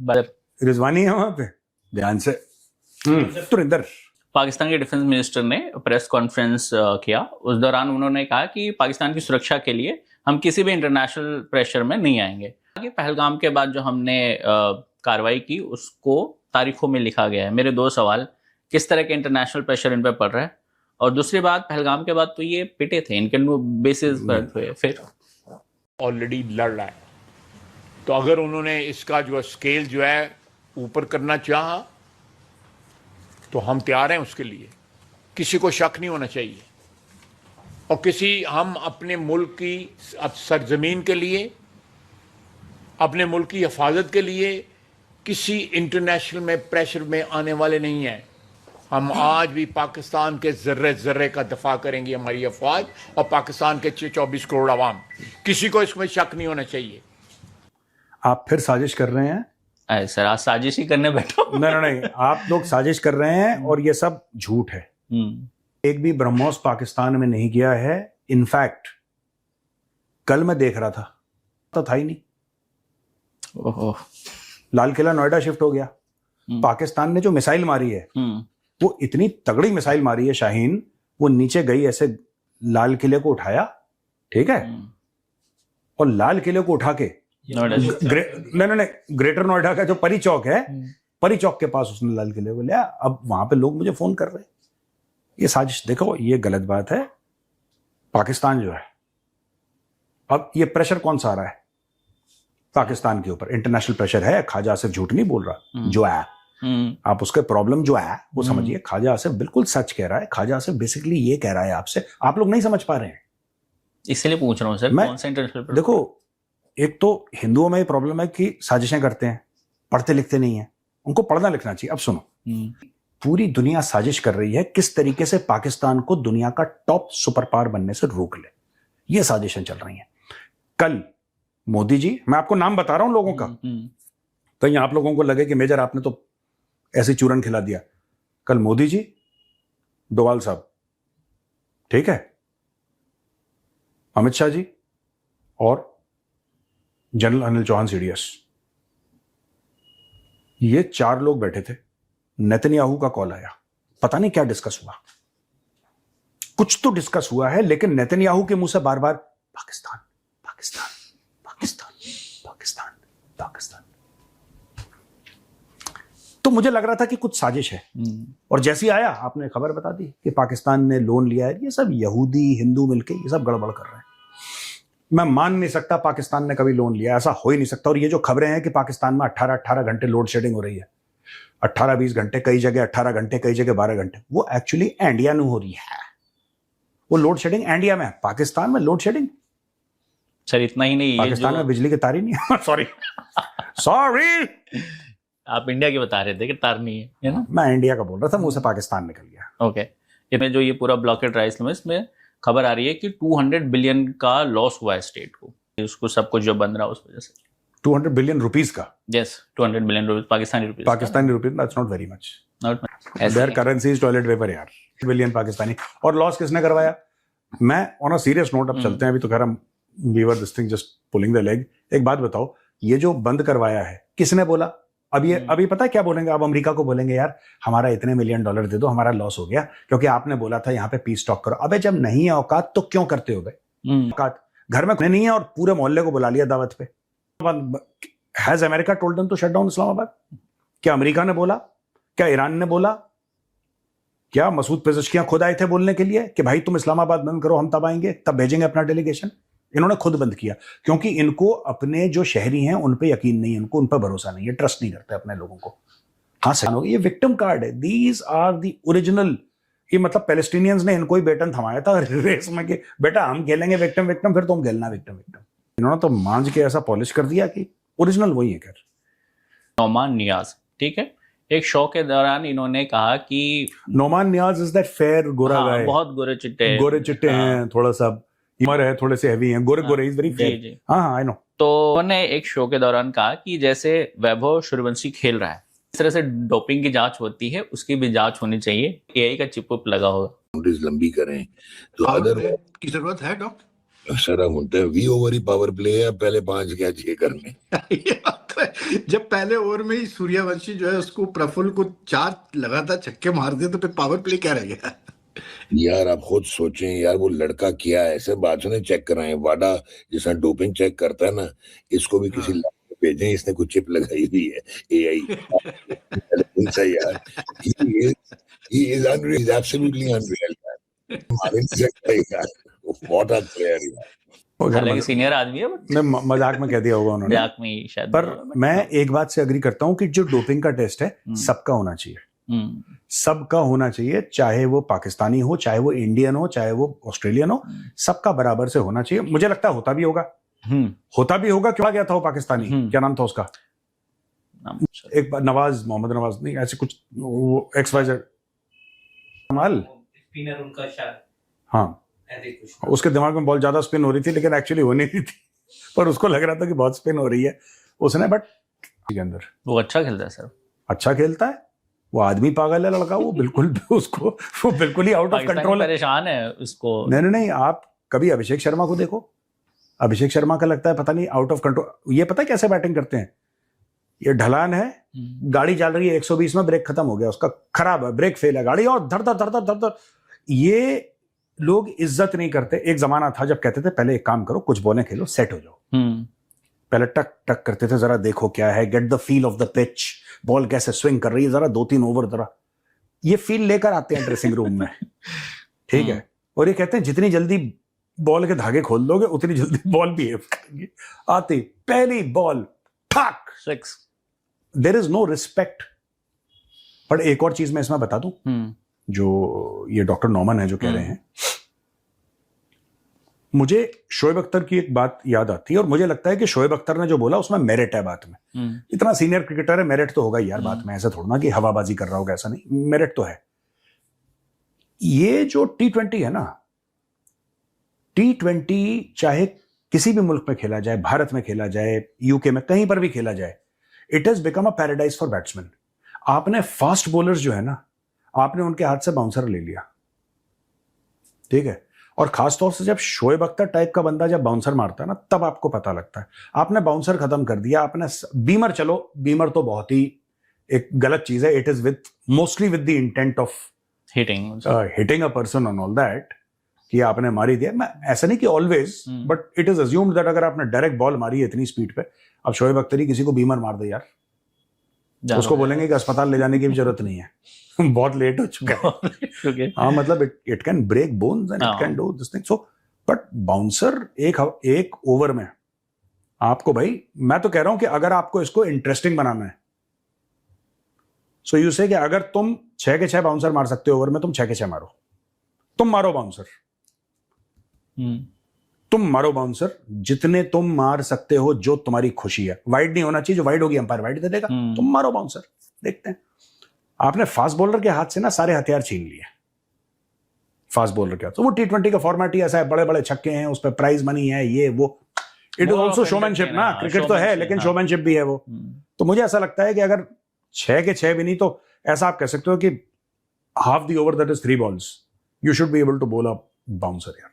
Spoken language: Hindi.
रिजवानी है वहां पे, ध्यान से। तुरिंदर, पाकिस्तान के डिफेंस मिनिस्टर ने प्रेस कॉन्फ्रेंस किया। उस दौरान उन्होंने कहा कि पाकिस्तान की सुरक्षा के लिए हम किसी भी इंटरनेशनल प्रेशर में नहीं आएंगे। पहलगाम के बाद जो हमने कार्रवाई की उसको तारीखों में लिखा गया है। मेरे दो सवाल, किस तरह के इंटरनेशनल प्रेशर इन पर पड़ रहा है, और दूसरी बात, पहलगाम के बाद तो ये पिटे थे, इनके बेसिस पर हुए, फिर ऑलरेडी लड़ रहा है, तो अगर उन्होंने इसका जो स्केल जो है ऊपर करना चाहा तो हम तैयार हैं उसके लिए। किसी को शक नहीं होना चाहिए, और हम अपने मुल्क की सरजमीन के लिए, अपने मुल्क की हिफाजत के लिए किसी इंटरनेशनल में प्रेशर में आने वाले नहीं हैं। हम आज भी पाकिस्तान के जर्रे जर्रे का दफा करेंगे, हमारी अफवाज और पाकिस्तान के 24 करोड़ आवाम। किसी को इसमें शक नहीं होना चाहिए। आप फिर साजिश कर रहे हैं? अरे सर, आज साजिश ही करने बैठो। नहीं, आप लोग साजिश कर रहे हैं और ये सब झूठ है। एक भी ब्रह्मोस पाकिस्तान में नहीं गया है। इनफैक्ट कल मैं देख रहा था तो था ही नहीं। ओहो, लाल किला नोएडा शिफ्ट हो गया। पाकिस्तान ने जो मिसाइल मारी है वो इतनी तगड़ी मिसाइल मारी है शाहीन, वो नीचे गई, ऐसे लाल किले को उठाया, ठीक है, और लाल किले को उठा के नहीं, ग्रेटर नोएडा का जो परी चौक है, परी चौक के पास उसने लाल किले को लिया। अब वहां पे लोग मुझे फोन कर रहे हैं, ये साजिश। देखो, ये गलत बात है। पाकिस्तान जो है, अब ये प्रेशर कौन सा आ रहा है पाकिस्तान के ऊपर? इंटरनेशनल प्रेशर है। ख्वाजा आसिफ झूठ नहीं बोल रहा, जो है आप उसके प्रॉब्लम जो है वो समझिए। ख्वाजा आसिफ बिल्कुल सच कह रहा है। ख्वाजा आसिफ बेसिकली ये कह रहा है आपसे, आप लोग नहीं समझ पा रहे हैं, इसलिए पूछ रहा हूं सर, कौन सा इंटरनेशनल? देखो, एक तो हिंदुओं में ये प्रॉब्लम है कि साजिशें करते हैं, पढ़ते लिखते नहीं है, उनको पढ़ना लिखना चाहिए। अब सुनो, पूरी दुनिया साजिश कर रही है किस तरीके से पाकिस्तान को दुनिया का टॉप सुपर पावर बनने से रोक ले। ये साजिशें चल रही हैं। कल मोदी जी, मैं आपको नाम बता रहा हूं लोगों का, कहीं आप लोगों को लगे कि मेजर आपने तो ऐसे चूरन खिला दिया। कल मोदी जी, डोवाल साहब, ठीक है, अमित शाह जी और जनरल अनिल चौहान सीडीएस, ये 4 लोग बैठे थे। नेतन्याहू का कॉल आया, पता नहीं क्या डिस्कस हुआ, कुछ तो डिस्कस हुआ है, लेकिन नेतन्याहू के मुंह से बार बार पाकिस्तान पाकिस्तान पाकिस्तान पाकिस्तान पाकिस्तान। तो मुझे लग रहा था कि कुछ साजिश है। और जैसे ही आया, आपने खबर बता दी कि पाकिस्तान ने लोन लिया है। ये सब यहूदी हिंदू मिलके ये सब गड़बड़ कर रहे हैं। मैं मान नहीं सकता पाकिस्तान ने कभी लोन लिया, ऐसा हो ही नहीं सकता। और ये जो खबरें हैं कि पाकिस्तान में 18 घंटे लोड शेडिंग हो रही है, 18-20 घंटे, कई जगह 18 घंटे, कई जगह 12 घंटे, वो एक्चुअली इंडिया में हो रही है। वो लोड शेडिंग इंडिया में, पाकिस्तान में लोड शेडिंग। सर इतना ही नहीं, पाकिस्तान में बिजली की तार ही नहीं है। सॉरी आप इंडिया की बता रहे थे कि तार नहीं है ना? मैं इंडिया का बोल रहा था, मुंह से पाकिस्तान निकल गया। ओके, इसमें जो ये पूरा ब्लॉकेड राइस में, इसमें खबर आ रही है कि 200 बिलियन का लॉस हुआ है स्टेट को, उसको सब कुछ जो बन रहा है उस वजह से। 200 बिलियन रुपीज का? Yes, 200 billion rupees Pakistani rupees. Pakistani rupees, that's not very much. There currency is toilet paper यार। बिलियन पाकिस्तानी। और लॉस किसने करवाया? मैं ऑन अ सीरियस नोट, अब चलते हैं, अभी तो खैर हम we were this thing just pulling the leg. एक बात बताओ, ये जो बंद करवाया है किसने बोला? अभी पता है क्या बोलेंगे? अब अमेरिका को बोलेंगे, यार हमारा इतने $1 मिलियन दे दो, हमारा लॉस हो गया क्योंकि आपने बोला था यहाँ पे पीस टॉक करो। अबे जब नहीं है औकात तो क्यों करते हो भाई? औकात घर में नहीं है और पूरे मोहल्ले को बुला लिया दावत पे। Has America told them to shut down Islamabad? क्या अमेरिका ने बोला? क्या ईरान ने बोला? क्या मसूद पेज़ेश्कियां खुद आए थे बोलने के लिए कि भाई तुम इस्लामाबाद बंद करो, हम तब आएंगे, तब भेजेंगे अपना डेलीगेशन? इन्होंने खुद बंद किया क्योंकि इनको अपने जो शहरी हैं उन पे यकीन नहीं है, इनको उन पर भरोसा नहीं है, ट्रस्ट नहीं करते अपने लोगों को। हाँ सही, ये विक्टिम कार्ड है। These are the original. ये मतलब पैलेस्टीनियंस ने इनको ही बेटन थमाया था रेस में कि बेटा हम खेलेंगे विक्टिम विक्टिम, फिर तुम खेलना विक्टिम विक्टिम। इन्होंने तो मांझ के ऐसा पॉलिश कर दिया कि ओरिजिनल वही है। खैर, नोमान नियाज, ठीक है, एक शो के दौरान इन्होंने कहा कि नोमान नियाज इज दैट फेयर गोरा गाय, बहुत गोरे चिट्टे हैं, थोड़ा सा इमर है, थोड़े से हैवी हैं, गोरे इज वेरी फेयर। हाँ आई नो। तो उन्होंने एक शो के दौरान कहा कि जैसे वैभव सूर्यवंशी खेल रहा है, इस तरह से डोपिंग की जांच होती है, उसकी भी जांच होनी चाहिए। एआई का चिप लगा होगा, नोटिस लंबी करें तो अदर की जरूरत है डॉक्टर। सर हम बोलते हैं वी ओवर ही पावर प्ले है, पहले 5 क्या चाहिए करने। जब पहले ओवर में ही सूर्यवंशी जो है उसको प्रफुल्ल को 4 लगातार छक्के मार दिए तो फिर पावर प्ले क्या रह गया? यार आप खुद सोचें यार, वो लड़का क्या है, ऐसे बातों ने चेक कराए, वाडा जिसका डोपिंग चेक करता है ना, इसको भी किसी लैब में भेजें, इसने कुछ चिप लगाई हुई है एआई इनसे यार। he is unreal, he's absolutely unreal यार, मान ही नहीं सकता यार, what a player यार। वो खैर हालांकि सीनियर आदमी है but मैं मजाक में कह दिया होगा उन्होंने, मजाक में ही शायद। पर मैं एक बात से अग्री करता हूं कि जो डोपिंग का टेस्ट है सबका होना चाहिए, सबका होना चाहिए, चाहे वो पाकिस्तानी हो, चाहे वो इंडियन हो, चाहे वो ऑस्ट्रेलियन हो, सबका बराबर से होना चाहिए। मुझे लगता है होता भी होगा, क्यों गया था वो पाकिस्तानी, क्या नाम था उसका, एक बार नवाज, मोहम्मद नवाज नहीं, ऐसे कुछ XYZ कमाल स्पिनर उनका शायद, हाँ, ऐसे कुछ। उसके दिमाग में बहुत ज्यादा स्पिन हो रही थी लेकिन एक्चुअली होनी नहीं थी, पर उसको लग रहा था कि बहुत स्पिन हो रही है उसने, बट के अंदर वो अच्छा खेलता है सर, अच्छा खेलता है, वो आदमी पागल है लड़का, वो बिल्कुल उसको वो बिल्कुल ही आउट ऑफ कंट्रोल है, परेशान है उसको। नहीं, आप कभी अभिषेक शर्मा को देखो, अभिषेक शर्मा का लगता है पता नहीं आउट ऑफ कंट्रोल, ये पता है कैसे बैटिंग करते हैं, ये ढलान है, गाड़ी चल रही है 120 में, ब्रेक खत्म हो गया उसका, खराब है, ब्रेक फेल है गाड़ी, और धर धर। ये लोग इज्जत नहीं करते। एक जमाना था जब कहते थे पहले एक काम करो, कुछ बॉलें खेलो, सेट हो जाओ, पहले टक टक करते थे, जरा देखो क्या है, get the feel of the pitch, ball कैसे स्विंग कर रही है, जरा 2-3 ओवर जरा ये फील लेकर आते हैं ड्रेसिंग रूम में, ठीक है, और ये कहते हैं जितनी जल्दी बॉल के धागे खोल दोगे उतनी जल्दी बॉल बिहेव करेंगे, आती पहली बॉल ठक 6। There is no respect. पर एक और चीज मैं इसमें बता दूं, जो ये डॉक्टर नॉमन है जो कह रहे हैं, मुझे शोएब अख्तर की एक बात याद आती है, और मुझे लगता है कि शोएब अख्तर ने जो बोला उसमें मेरिट है बात में, इतना सीनियर क्रिकेटर है, मेरिट तो होगा ही यार बात में, ऐसा थोड़ा ना कि हवाबाजी कर रहा होगा, ऐसा नहीं, मेरिट तो है। ये जो T20 है ना, T20 चाहे किसी भी मुल्क में खेला जाए, भारत में खेला जाए, यूके में, कहीं पर भी खेला जाए, it has become a paradise for batsman. आपने फास्ट बॉलर्स जो है ना, आपने उनके हाथ से बाउंसर ले लिया, ठीक है, और खासतौर से जब शोएब अख्तर टाइप का बंदा जब बाउंसर मारता है ना, तब आपको पता लगता है। आपने बाउंसर खत्म कर दिया, आपने बीमर, चलो बीमर तो बहुत ही एक गलत चीज है, it is with mostly with the intent of hitting a person on all that, कि आपने मारी दिया। मैं ऐसा नहीं कि always, but it is assumed that अगर आपने डायरेक्ट बॉल मारी है इतनी स्पीड पे, अब शोएब अख्तर ही किसी को बीमर मार दे यार, उसको बोलेंगे कि अस्पताल ले जाने की भी जरूरत नहीं है, बहुत लेट हो चुका है। हाँ, मतलब it can break bones and it can do this thing. So but bouncer एक ओवर में आपको, भाई मैं तो कह रहा हूं कि अगर आपको इसको इंटरेस्टिंग बनाना है, सो यू से कि अगर तुम 6 के 6 बाउंसर मार सकते हो ओवर में, तुम 6 के 6 मारो, तुम मारो बाउंसर, तुम मारो बाउंसर जितने तुम मार सकते हो, जो तुम्हारी खुशी है। वाइड नहीं होना चाहिए, जो वाइड होगी अंपायर वाइड दे देगा, तुम मारो बाउंसर, देखते हैं। आपने फास्ट बॉलर के हाथ से ना सारे हथियार छीन लिए, फास्ट बॉलर के हाथ, तो वो T20 का फॉर्मेट ही ऐसा है, बड़े बड़े छक्के हैं, उस पर प्राइज मनी है, ये वो, इट इज ऑल्सो शोमैनशिप ना, क्रिकेट तो है लेकिन शोमैनशिप भी है वो। तो मुझे ऐसा लगता है कि अगर 6 के 6 भी नहीं तो ऐसा आप कह सकते हो कि half the over that is 3 balls, you should be able to bowl a bouncer यार।